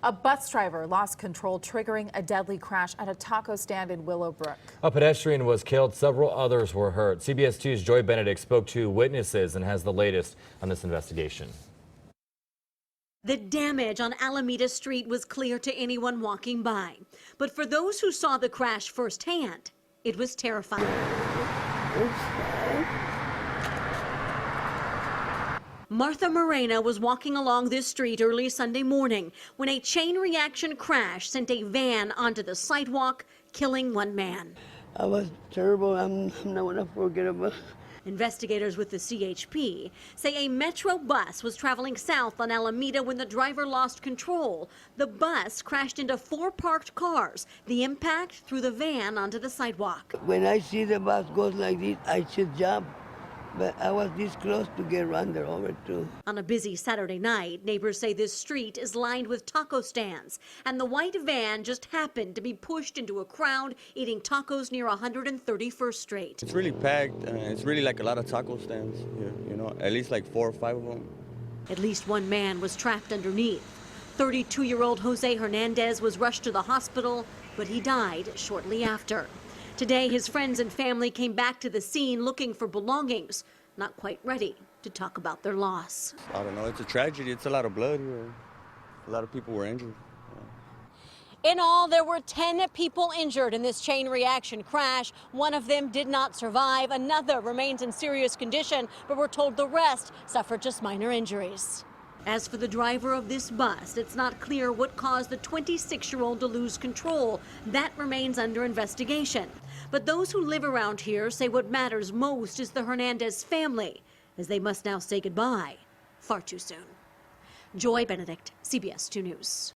A bus driver lost control, triggering a deadly crash at a taco stand in Willowbrook. A pedestrian was killed. Several others were hurt. CBS 2's Joy Benedict spoke to witnesses and has the latest on this investigation. The damage on Alameda Street was clear to anyone walking by. But for those who saw the crash firsthand, it was terrifying. Martha Morena was walking along this street early Sunday morning when a chain reaction crash sent a van onto the sidewalk, killing one man. I was terrible. I'm not going to forget about it. Investigators with the CHP say a Metro bus was traveling south on Alameda when the driver lost control. The bus crashed into 4 parked cars. The impact threw the van onto the sidewalk. When I see the bus goes like this, I should jump. But I was this close to get run over too. On a busy Saturday night, neighbors say this street is lined with taco stands, and the white van just happened to be pushed into a crowd eating tacos near 131st Street. It's really packed. It's really like a lot of taco stands here, you know, at least like 4 or 5 of them. At least one man was trapped underneath. 32-year-old Jose Hernandez was rushed to the hospital, but he died shortly after. Today, his friends and family came back to the scene looking for belongings, not quite ready to talk about their loss. I don't know, it's a tragedy. It's a lot of blood here. A lot of people were injured. In all, there were 10 people injured in this chain reaction crash. One of them did not survive. Another remains in serious condition, but we're told the rest suffered just minor injuries. As for the driver of this bus, it's not clear what caused the 26-year-old to lose control. That remains under investigation. But those who live around here say what matters most is the Hernandez family, as they must now say goodbye far too soon. Joy Benedict, CBS 2 News.